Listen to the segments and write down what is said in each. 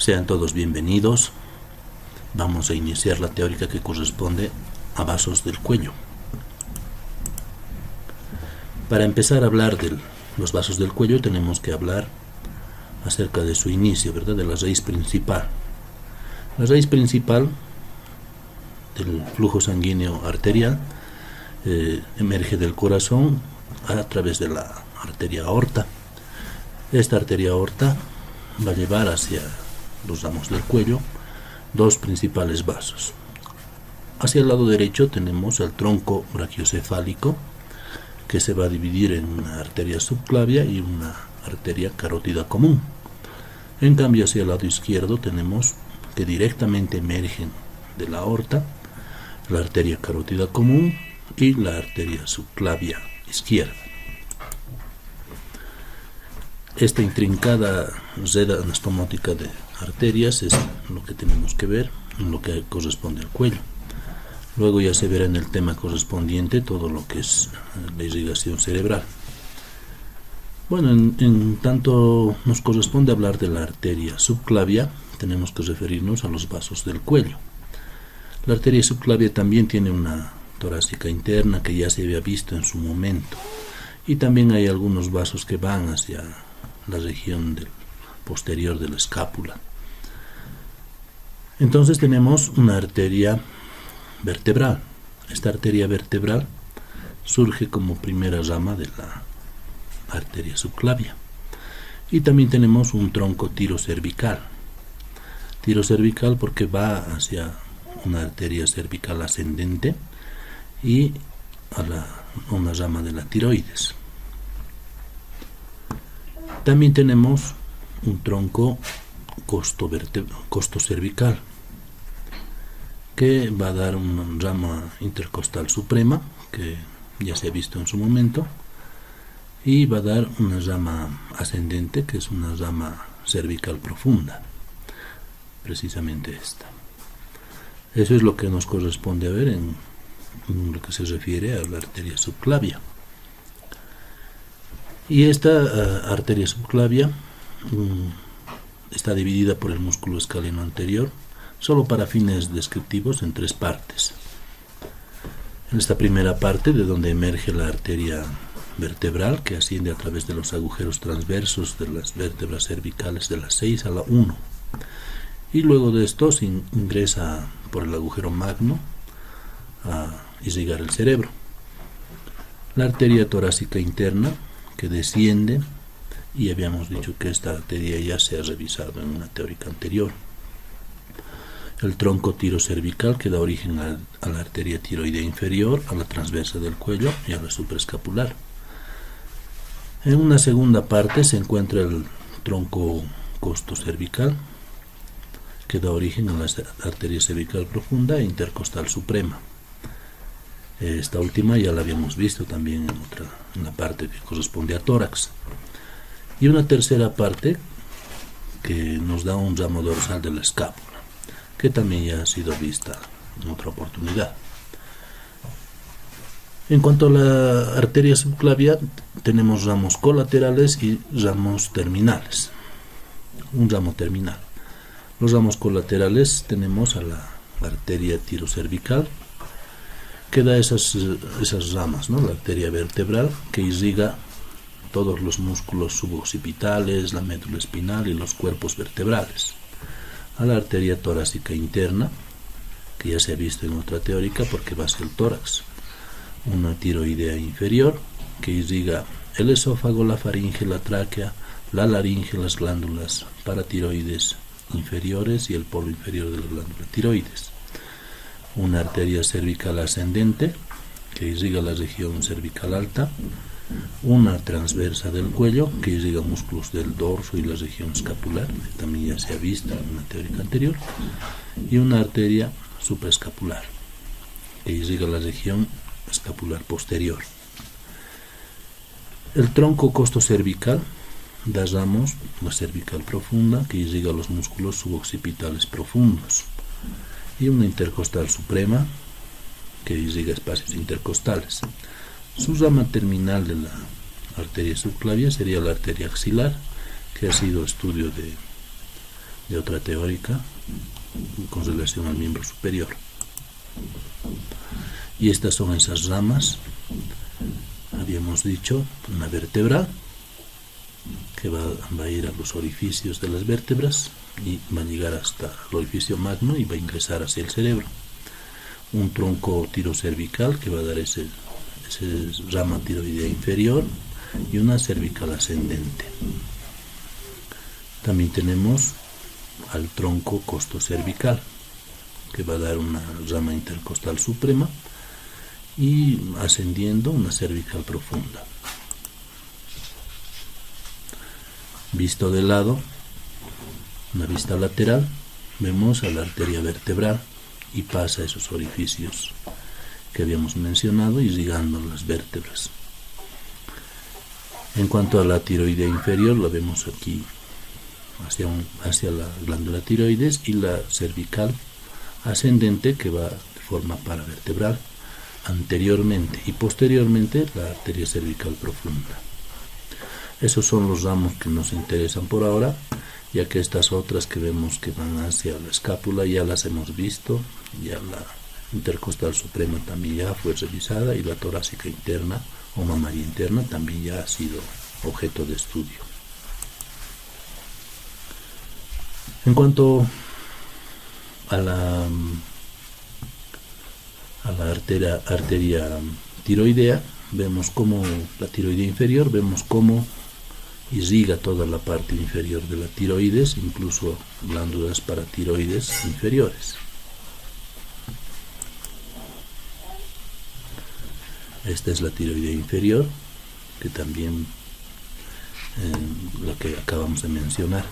Sean todos bienvenidos. Vamos a iniciar la teórica que corresponde a vasos del cuello. Para empezar a hablar de los vasos del cuello tenemos que hablar acerca de su inicio, ¿verdad? De la raíz principal. La raíz principal del flujo sanguíneo arterial emerge del corazón a través de la arteria aorta. Esta arteria aorta va a llevar hacia los ramos del cuello dos principales vasos. Hacia el lado derecho tenemos el tronco brachiocefálico, que se va a dividir en una arteria subclavia y una arteria carótida común. En cambio, hacia el lado izquierdo tenemos que directamente emergen de la aorta la arteria carótida común y la arteria subclavia izquierda. Esta intrincada red anastomótica de arterias es lo que tenemos que ver en lo que corresponde al cuello. Luego ya se verá en el tema correspondiente todo lo que es la irrigación cerebral. Bueno, en tanto nos corresponde hablar de la arteria subclavia, tenemos que referirnos a los vasos del cuello. La arteria subclavia también tiene una torácica interna que ya se había visto en su momento, y también hay algunos vasos que van hacia la región posterior de la escápula. Entonces tenemos una arteria vertebral. Esta arteria vertebral surge como primera rama de la arteria subclavia. Y también tenemos un tronco tirocervical. Tirocervical porque va hacia una arteria cervical ascendente y a una rama de la tiroides. También tenemos un tronco costocervical que va a dar una rama intercostal suprema, que ya se ha visto en su momento, y va a dar una rama ascendente, que es una rama cervical profunda, precisamente esta. Eso es lo que nos corresponde a ver en lo que se refiere a la arteria subclavia. Y esta arteria subclavia está dividida por el músculo escaleno anterior, solo para fines descriptivos, en tres partes. En esta primera parte, de donde emerge la arteria vertebral, que asciende a través de los agujeros transversos de las vértebras cervicales de la 6 a la 1. Y luego de esto se ingresa por el agujero magno a irrigar el cerebro. La arteria torácica interna, que desciende, y habíamos dicho que esta arteria ya se ha revisado en una teórica anterior. El tronco tirocervical, que da origen a la arteria tiroidea inferior, a la transversa del cuello y a la supraescapular. En una segunda parte se encuentra el tronco costocervical, que da origen a la arteria cervical profunda e intercostal suprema. Esta última ya la habíamos visto también en la parte que corresponde a tórax. Y una tercera parte que nos da un ramo dorsal de la escápula, que también ya ha sido vista en otra oportunidad. En cuanto a la arteria subclavia, tenemos ramos colaterales y ramos terminales. Un ramo terminal. Los ramos colaterales tenemos a la arteria tirocervical, que da esas ramas, ¿no? La arteria vertebral, que irriga todos los músculos suboccipitales, la médula espinal y los cuerpos vertebrales. A la arteria torácica interna, que ya se ha visto en otra teórica porque va hacia el tórax. Una tiroidea inferior, que irriga el esófago, la faringe, la tráquea, la laringe, las glándulas paratiroides inferiores y el polo inferior de la glándula tiroides. Una arteria cervical ascendente, que irriga la región cervical alta. Una transversa del cuello, que irriga músculos del dorso y la región escapular, que también ya se ha visto en una teórica anterior. Y una arteria supraescapular, que irriga la región escapular posterior. El tronco costocervical da ramos, la cervical profunda, que irriga los músculos suboccipitales profundos. Y una intercostal suprema, que irriga espacios intercostales. Su rama terminal de la arteria subclavia sería la arteria axilar, que ha sido estudio y otra teórica con relación al miembro superior. Y estas son esas ramas. Habíamos dicho una vértebra que va a ir a los orificios de las vértebras y va a llegar hasta el orificio magno y va a ingresar hacia el cerebro. Un tronco tirocervical que va a dar ese rama tiroidea inferior y una cervical ascendente. También tenemos al tronco costocervical que va a dar una rama intercostal suprema y ascendiendo una cervical profunda. Visto de lado, una vista lateral, vemos a la arteria vertebral y pasa a esos orificios que habíamos mencionado, irrigando las vértebras. En cuanto a la tiroidea inferior, la vemos aquí hacia la glándula tiroides, y la cervical ascendente que va de forma paravertebral anteriormente, y posteriormente la arteria cervical profunda. Esos son los ramos que nos interesan por ahora, ya que estas otras que vemos que van hacia la escápula ya las hemos visto, ya la intercostal suprema también ya fue revisada, y la torácica interna o mamaria interna también ya ha sido objeto de estudio. En cuanto a la arteria tiroidea, vemos cómo la tiroidea inferior, vemos cómo irriga toda la parte inferior de la tiroides, incluso glándulas paratiroides inferiores. Esta es la tiroidea inferior, que también la que acabamos de mencionar.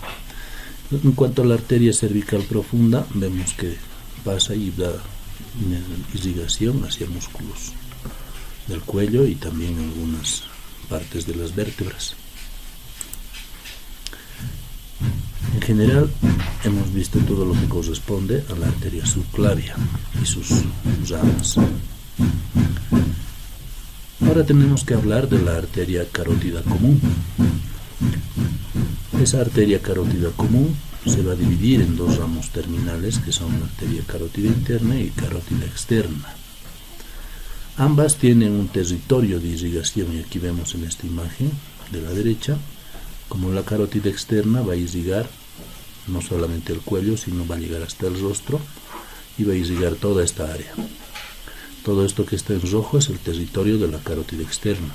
En cuanto a la arteria cervical profunda, vemos que pasa y da irrigación hacia músculos del cuello y también algunas partes de las vértebras. En general, hemos visto todo lo que corresponde a la arteria subclavia y sus ramas. Ahora tenemos que hablar de la arteria carótida común. Esa arteria carótida común se va a dividir en dos ramos terminales, que son la arteria carótida interna y carótida externa. Ambas tienen un territorio de irrigación, y aquí vemos en esta imagen de la derecha como la carótida externa va a irrigar no solamente el cuello, sino va a llegar hasta el rostro y va a irrigar toda esta área. Todo esto que está en rojo es el territorio de la carótida externa,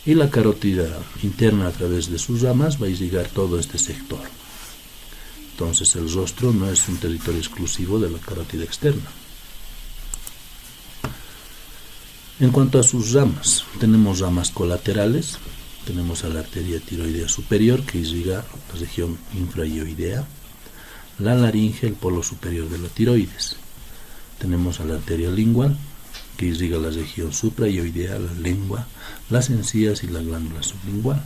y la carótida interna, a través de sus ramas, va a irrigar todo este sector. Entonces el rostro no es un territorio exclusivo de la carótida externa. En cuanto a sus ramas, tenemos ramas colaterales. Tenemos a la arteria tiroidea superior, que irriga la región infrahioidea, la laringe, el polo superior de la tiroides. Tenemos a la arteria lingual, que irriga la región suprahioidea, la lengua, las encías y la glándula sublingual.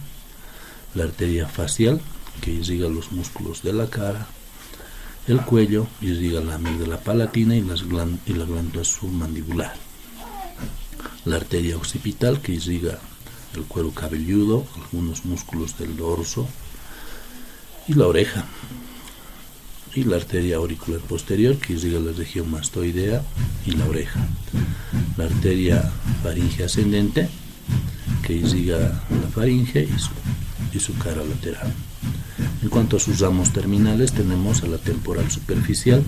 La arteria facial, que irriga los músculos de la cara, el cuello, irriga la amígdala palatina y la glándula submandibular. La arteria occipital, que irriga el cuero cabelludo, algunos músculos del dorso y la oreja. Y la arteria auricular posterior, que irriga la región mastoidea y la oreja. La arteria faringe ascendente, que irriga la faringe y su cara lateral. En cuanto a sus ramos terminales, tenemos a la temporal superficial,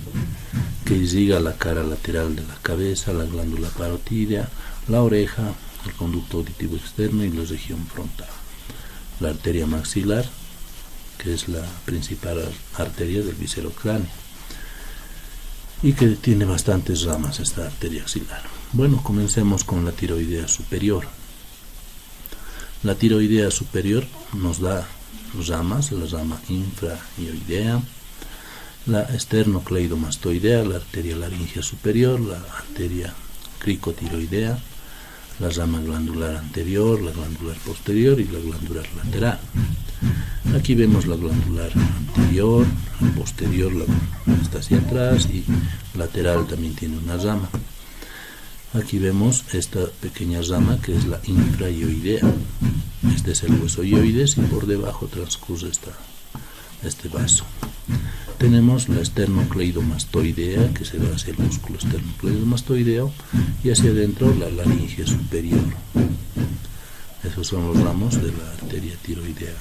que irriga la cara lateral de la cabeza, la glándula parótidea, la oreja, el conducto auditivo externo y la región frontal. La arteria maxilar, que es la principal arteria del viscerocráneo, y que tiene bastantes ramas esta arteria axilar. Bueno, comencemos con la tiroidea superior. La tiroidea superior nos da ramas: la rama infrahioidea, la esternocleidomastoidea, la arteria laringea superior, la arteria cricotiroidea, la rama glandular anterior, la glandular posterior y la glandular lateral. Aquí vemos la glandular anterior, la posterior está hacia atrás, y lateral también tiene una rama. Aquí vemos esta pequeña rama que es la infrahioidea. Este es el hueso ioides y por debajo transcurre este vaso. tenemos la esternocleidomastoidea, que se va hacia el músculo esternocleidomastoideo, y hacia adentro la laringe superior. Esos son los ramos de la arteria tiroidea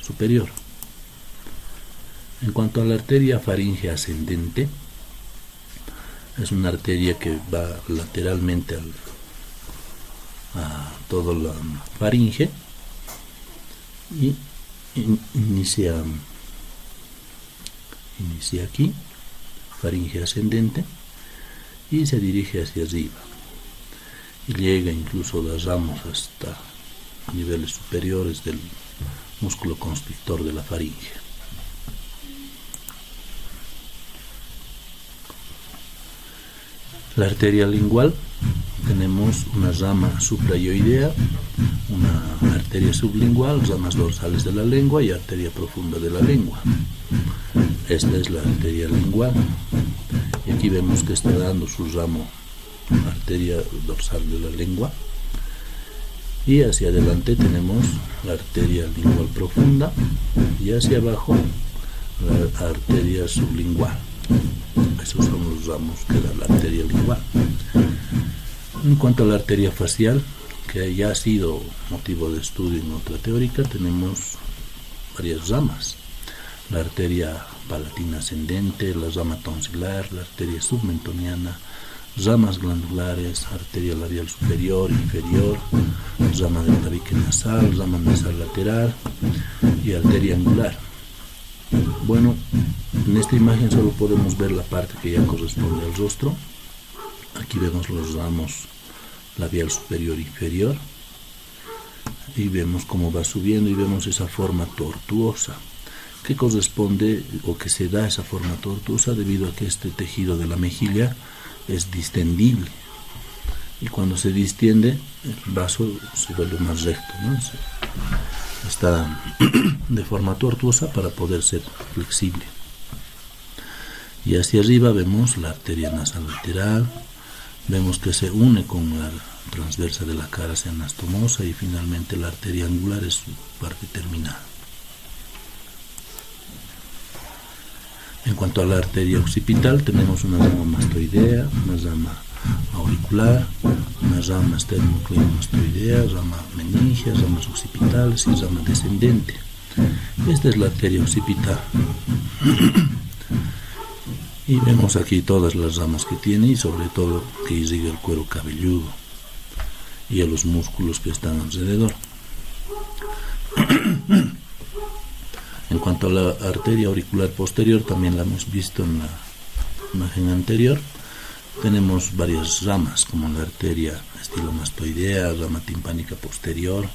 superior. En cuanto a la arteria faringe ascendente, es una arteria que va lateralmente a toda la faringe y inicia aquí, faringe ascendente, y se dirige hacia arriba y llega incluso las ramas hasta niveles superiores del músculo constrictor de la faringe. La arteria lingual, tenemos una rama suprayoidea, una arteria sublingual, ramas dorsales de la lengua y arteria profunda de la lengua. Esta es la arteria lingual, y aquí vemos que está dando su ramo arteria dorsal de la lengua, y hacia adelante tenemos la arteria lingual profunda y hacia abajo la arteria sublingual. Esos son los ramos que da la arteria lingual. En cuanto a la arteria facial, que ya ha sido motivo de estudio en otra teórica, tenemos varias ramas: la arteria palatina ascendente, la rama tonsilar, la arteria submentoniana, ramas glandulares, arteria labial superior, inferior, rama del tabique nasal, rama nasal lateral y arteria angular. Bueno, en esta imagen solo podemos ver la parte que ya corresponde al rostro. Aquí vemos los ramos labial superior e inferior, y vemos cómo va subiendo, y vemos esa forma tortuosa que corresponde, o que se da esa forma tortuosa debido a que este tejido de la mejilla es distendible, y cuando se distiende el vaso se vuelve más recto, ¿no? Está de forma tortuosa para poder ser flexible. Y hacia arriba vemos la arteria nasal lateral, vemos que se une con la transversa de la cara hacia anastomosa, y finalmente la arteria angular es su parte terminal. En cuanto a la arteria occipital, tenemos una rama mastoidea, una rama auricular, una rama esternocleidomastoidea, rama meningia, ramas occipitales y rama descendente. Esta es la arteria occipital. Y vemos aquí todas las ramas que tiene, y sobre todo que irriga el cuero cabelludo y a los músculos que están alrededor. En cuanto a la arteria auricular posterior, también la hemos visto en la imagen anterior. Tenemos varias ramas, como la arteria estilomastoidea, rama timpánica posterior,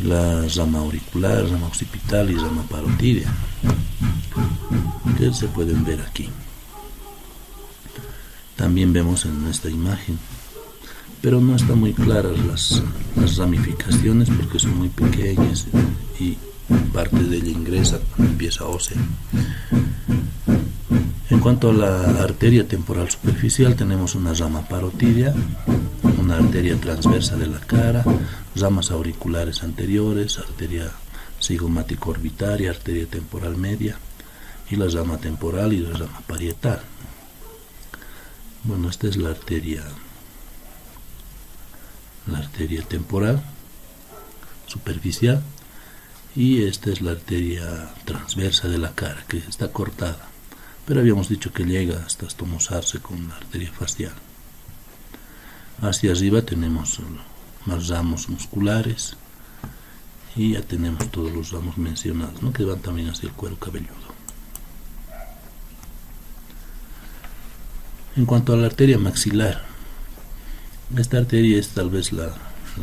la rama auricular, rama occipital y rama parotídea, que se pueden ver aquí. También vemos en esta imagen, pero no están muy claras las ramificaciones porque son muy pequeñas y parte de ella ingresa en pieza ósea. En cuanto a la arteria temporal superficial, tenemos una rama parotídea, una arteria transversa de la cara, ramas auriculares anteriores, arteria cigomática orbitaria, arteria temporal media y la rama temporal y la rama parietal. Bueno, esta es la arteria temporal superficial, y esta es la arteria transversa de la cara, que está cortada, pero habíamos dicho que llega hasta estomosarse con la arteria facial. Hacia arriba tenemos más ramos musculares, y ya tenemos todos los ramos mencionados, ¿no?, que van también hacia el cuero cabelludo. En cuanto a la arteria maxilar, esta arteria es tal vez la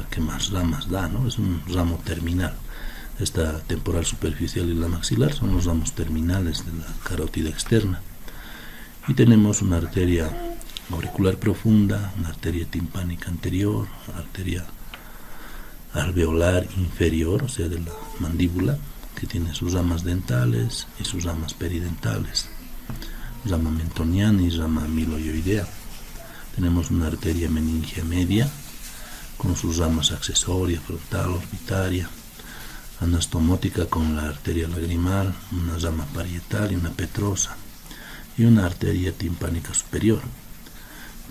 que más ramas da, ¿no? Es un ramo terminal. Esta temporal superficial y la maxilar son los ramos terminales de la carótida externa. Y tenemos una arteria auricular profunda, una arteria timpánica anterior, arteria alveolar inferior, o sea, de la mandíbula, que tiene sus ramas dentales y sus ramas peridentales, rama mentoniana y rama amiloidea. Tenemos una arteria meningia media con sus ramas accesorias, frontal, orbitaria, anastomótica con la arteria lagrimal, una rama parietal y una petrosa, y una arteria timpánica superior.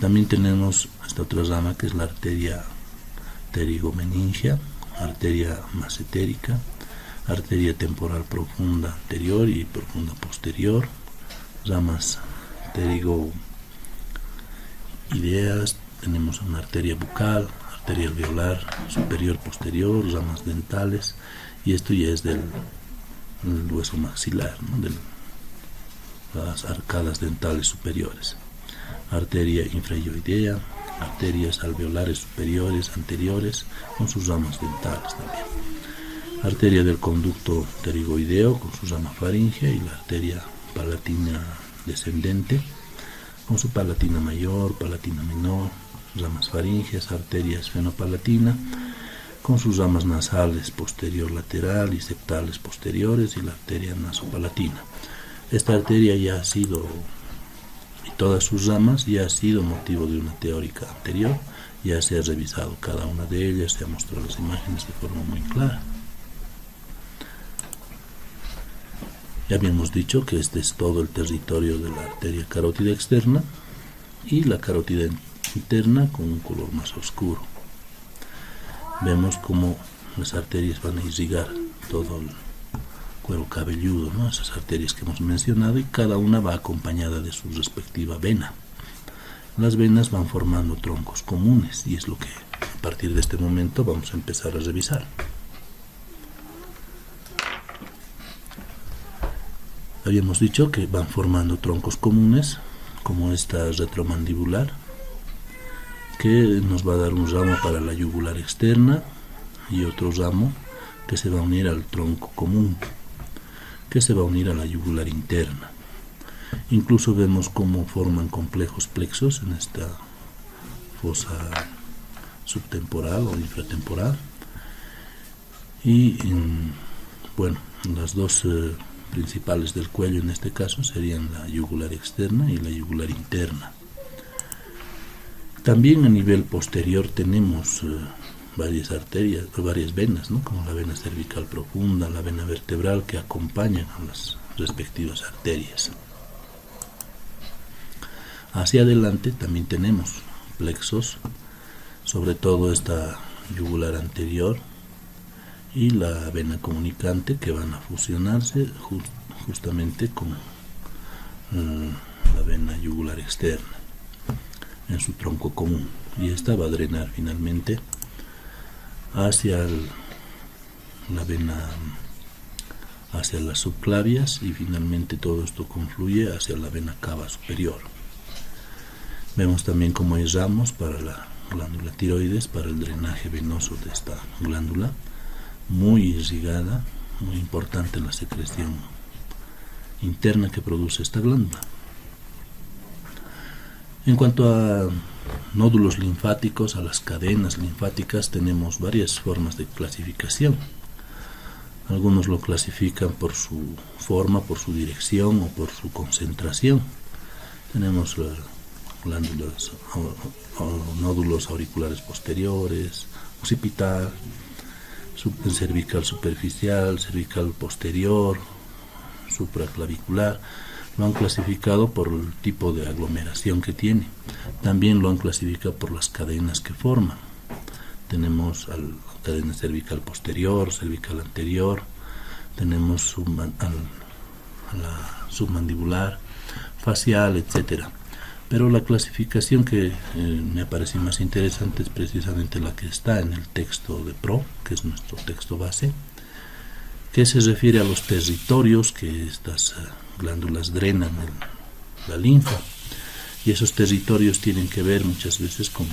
También tenemos esta otra rama que es la arteria pterigomeningia, arteria masentérica, arteria temporal profunda anterior y profunda posterior, ramas pterigoideas, tenemos una arteria bucal, arteria alveolar superior posterior, ramas dentales, y esto ya es del hueso maxilar, ¿no? De las arcadas dentales superiores. Arteria infrayoidea, arterias alveolares superiores anteriores con sus ramas dentales también. Arteria del conducto pterigoideo con su rama faríngea y la arteria palatina descendente con su palatina mayor, palatina menor, ramas faríngeas, arteria esfenopalatina con sus ramas nasales posterior lateral y septales posteriores y la arteria nasopalatina. Esta arteria ya ha sido, y todas sus ramas, ya ha sido motivo de una teórica anterior, ya se ha revisado cada una de ellas, se ha mostrado las imágenes de forma muy clara. Ya habíamos dicho que este es todo el territorio de la arteria carótida externa y la carótida interna con un color más oscuro. Vemos cómo las arterias van a irrigar todo el cuero cabelludo, ¿no? Esas arterias que hemos mencionado, y cada una va acompañada de su respectiva vena. Las venas van formando troncos comunes y es lo que a partir de este momento vamos a empezar a revisar. Habíamos dicho que van formando troncos comunes, como esta retromandibular, que nos va a dar un ramo para la yugular externa y otro ramo que se va a unir al tronco común, que se va a unir a la yugular interna. Incluso vemos cómo forman complejos plexos en esta fosa subtemporal o infratemporal. Y las dos principales del cuello en este caso serían la yugular externa y la yugular interna. También a nivel posterior tenemos varias arterias, varias venas, ¿no? Como la vena cervical profunda, la vena vertebral, que acompañan a las respectivas arterias. Hacia adelante también tenemos plexos, sobre todo esta yugular anterior y la vena comunicante, que van a fusionarse justamente con la vena yugular externa en su tronco común, y esta va a drenar finalmente hacia la vena, hacia las subclavias, y finalmente todo esto confluye hacia la vena cava superior. Vemos también cómo hay ramos para la glándula tiroides, para el drenaje venoso de esta glándula, muy irrigada, muy importante la secreción interna que produce esta glándula. En cuanto a nódulos linfáticos, a las cadenas linfáticas, tenemos varias formas de clasificación. Algunos lo clasifican por su forma, por su dirección o por su concentración. Tenemos glándulas o nódulos auriculares posteriores, occipital, cervical superficial, cervical posterior, supraclavicular. Lo han clasificado por el tipo de aglomeración que tiene. También lo han clasificado por las cadenas que forman. Tenemos la cadena cervical posterior, cervical anterior, tenemos la submandibular, facial, etc. Pero la clasificación que me parece más interesante es precisamente la que está en el texto de Pro, que es nuestro texto base, que se refiere a los territorios que estas glándulas drenan la linfa, y esos territorios tienen que ver muchas veces con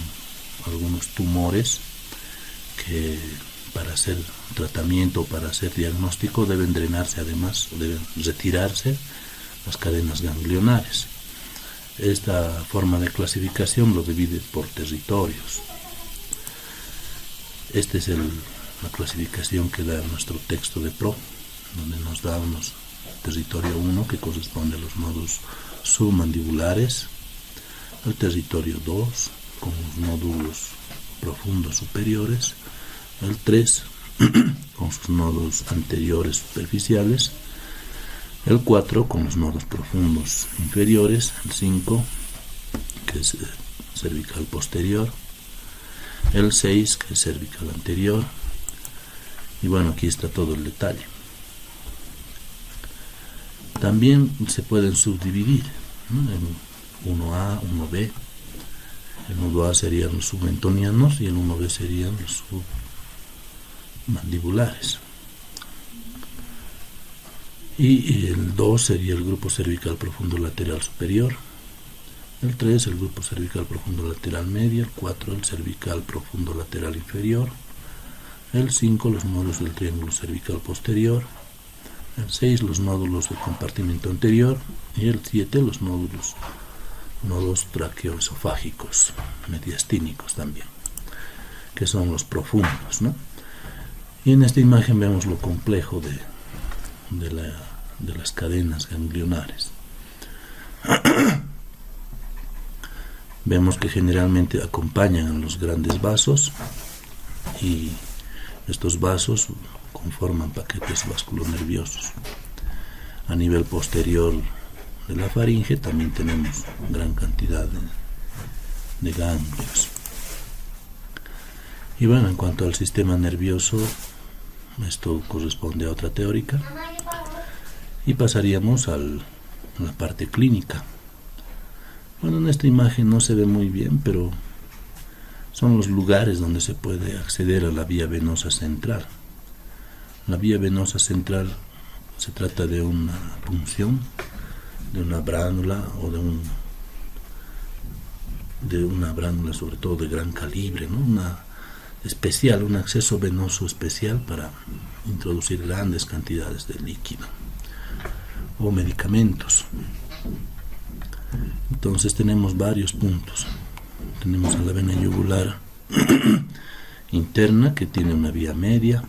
algunos tumores que para hacer tratamiento, para hacer diagnóstico, deben drenarse, además deben retirarse las cadenas ganglionares. Esta forma de clasificación lo divide por territorios. Esta es la clasificación que da nuestro texto de Pro, donde nos da unos territorio 1, que corresponde a los nodos submandibulares, el territorio 2 con los nódulos profundos superiores, el 3 con sus nodos anteriores superficiales, el 4 con los nodos profundos inferiores, el 5 que es cervical posterior, el 6 que es cervical anterior, y bueno, aquí está todo el detalle. También se pueden subdividir, ¿no?, en 1A, 1B. El 1A serían los submentonianos y el 1B serían los submandibulares. Y el 2 sería el grupo cervical profundo lateral superior, el 3 el grupo cervical profundo lateral medio, el 4 el cervical profundo lateral inferior, el 5 los nódulos del triángulo cervical posterior, el 6 los nódulos del compartimento anterior y el 7 los nodos traqueoesofágicos, mediastínicos también, que son los profundos, ¿no? Y en esta imagen vemos lo complejo de las cadenas ganglionares. Vemos que generalmente acompañan a los grandes vasos y estos vasos conforman paquetes vasculonerviosos. A nivel posterior de la faringe también tenemos gran cantidad de ganglios. Y bueno, en cuanto al sistema nervioso, esto corresponde a otra teórica. Y pasaríamos a la parte clínica. Bueno, en esta imagen no se ve muy bien, pero son los lugares donde se puede acceder a la vía venosa central. La vía venosa central se trata de una punción de una bránula o de una bránula sobre todo de gran calibre, ¿no? Un acceso venoso especial para introducir grandes cantidades de líquido o medicamentos. Entonces tenemos varios puntos. Tenemos a la vena yugular interna, que tiene una vía media,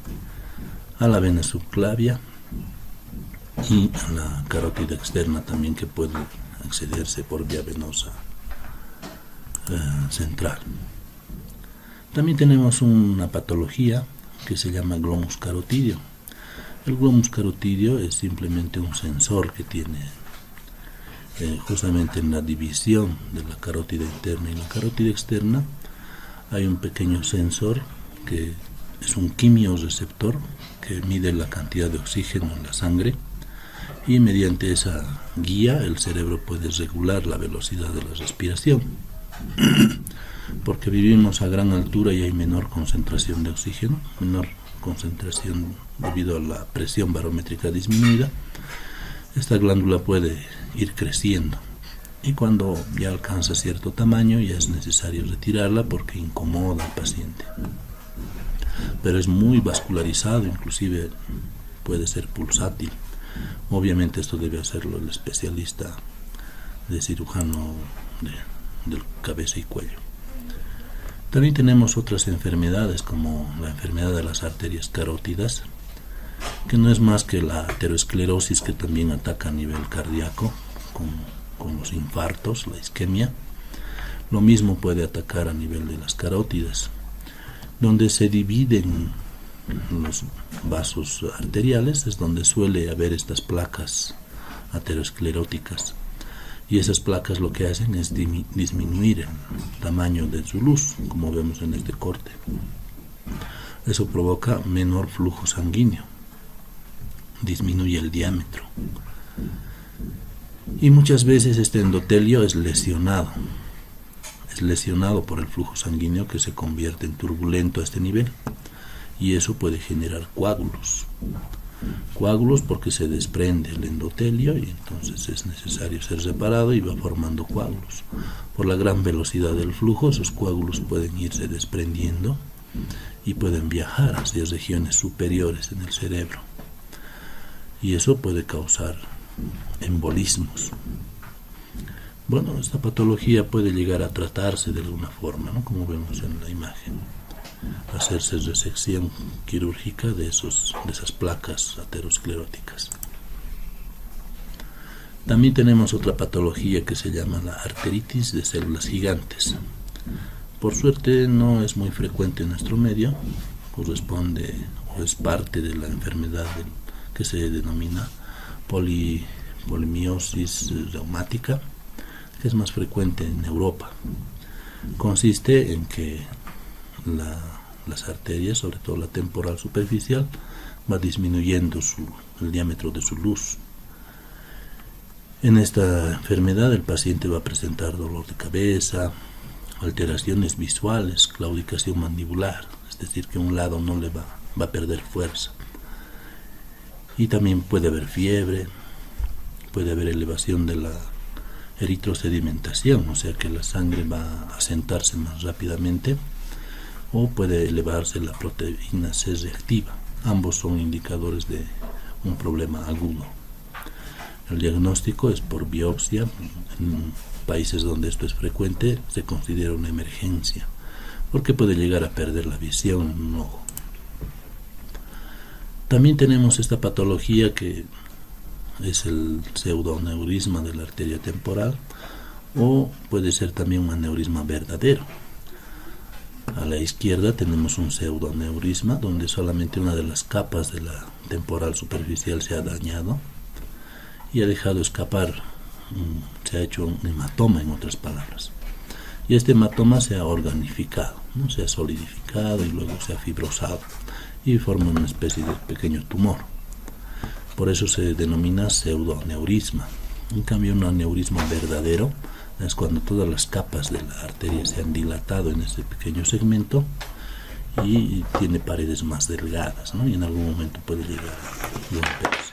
a la vena subclavia y a la carótida externa también, que puede accederse por vía venosa central. También tenemos una patología que se llama glomus carotidio. El glomus carotidio es simplemente un sensor que tiene justamente en la división de la carótida interna y la carótida externa. Hay un pequeño sensor que es un quimiorreceptor que mide la cantidad de oxígeno en la sangre, y mediante esa guía el cerebro puede regular la velocidad de la respiración. Porque vivimos a gran altura y hay menor concentración de oxígeno, menor concentración debido a la presión barométrica disminuida, esta glándula puede ir creciendo, y cuando ya alcanza cierto tamaño ya es necesario retirarla porque incomoda al paciente. Pero es muy vascularizado, inclusive puede ser pulsátil. Obviamente esto debe hacerlo el especialista de cirujano del cabeza y cuello. También tenemos otras enfermedades, como la enfermedad de las arterias carótidas, que no es más que la aterosclerosis, que también ataca a nivel cardíaco con los infartos, la isquemia. Lo mismo puede atacar a nivel de las carótidas, donde se dividen los vasos arteriales, es donde suele haber estas placas ateroscleróticas. Y esas placas lo que hacen es disminuir el tamaño de su luz, como vemos en este corte. Eso provoca menor flujo sanguíneo, disminuye el diámetro. Y muchas veces este endotelio es lesionado por el flujo sanguíneo, que se convierte en turbulento a este nivel, y eso puede generar coágulos porque se desprende el endotelio y entonces es necesario ser reparado y va formando coágulos. Por la gran velocidad del flujo, esos coágulos pueden irse desprendiendo y pueden viajar hacia regiones superiores en el cerebro, y eso puede causar embolismos. Bueno, esta patología puede llegar a tratarse de alguna forma, ¿no?, como vemos en la imagen. Hacerse resección quirúrgica de esas placas ateroscleróticas. También tenemos otra patología que se llama la arteritis de células gigantes. Por suerte no es muy frecuente en nuestro medio, corresponde o es parte de la enfermedad que se denomina polimiosis reumática, que es más frecuente en Europa. Consiste en que las arterias, sobre todo la temporal superficial, va disminuyendo el diámetro de su luz. En esta enfermedad el paciente va a presentar dolor de cabeza, alteraciones visuales, claudicación mandibular, es decir, que un lado no le va a perder fuerza. Y también puede haber fiebre, puede haber elevación de la eritrosedimentación, o sea que la sangre va a sentarse más rápidamente, o puede elevarse la proteína C reactiva. Ambos son indicadores de un problema agudo. El diagnóstico es por biopsia. En países donde esto es frecuente se considera una emergencia, porque puede llegar a perder la visión en un ojo. También tenemos esta patología que es el pseudoneurisma de la arteria temporal, o puede ser también un aneurisma verdadero. A la izquierda tenemos un pseudoneurisma donde solamente una de las capas de la temporal superficial se ha dañado y ha dejado escapar, se ha hecho un hematoma, en otras palabras. Y este hematoma se ha organificado, ¿no? Se ha solidificado y luego se ha fibrosado y forma una especie de pequeño tumor. Por eso se denomina pseudoneurisma. En cambio, un aneurisma verdadero es cuando todas las capas de la arteria se han dilatado en ese pequeño segmento y tiene paredes más delgadas, ¿no? Y en algún momento puede llegar a romperse.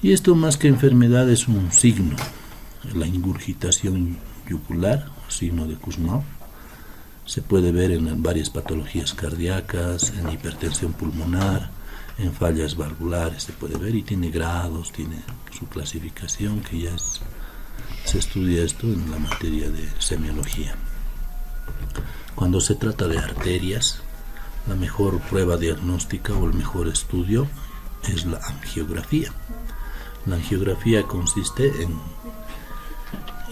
Y esto, más que enfermedad, es un signo. La ingurgitación yugular, signo de Kussmaul, se puede ver en varias patologías cardíacas, en hipertensión pulmonar, en fallas valvulares se puede ver, y tiene grados, tiene su clasificación, que ya se estudia esto en la materia de semiología. Cuando se trata de arterias, la mejor prueba diagnóstica o el mejor estudio es la angiografía. La angiografía consiste en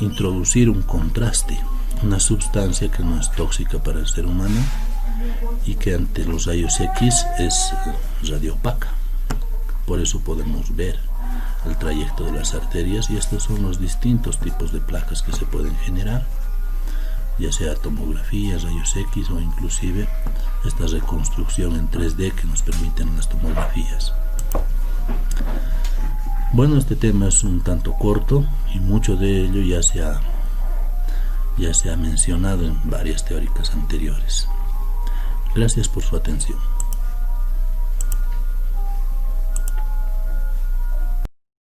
introducir un contraste, una sustancia que no es tóxica para el ser humano y que ante los rayos X es radiopaca. Por eso podemos ver el trayecto de las arterias, y estos son los distintos tipos de placas que se pueden generar, ya sea tomografía, rayos X o inclusive esta reconstrucción en 3D que nos permiten las tomografías. Bueno, este tema es un tanto corto y mucho de ello ya se ha mencionado en varias teóricas anteriores. Gracias por su atención.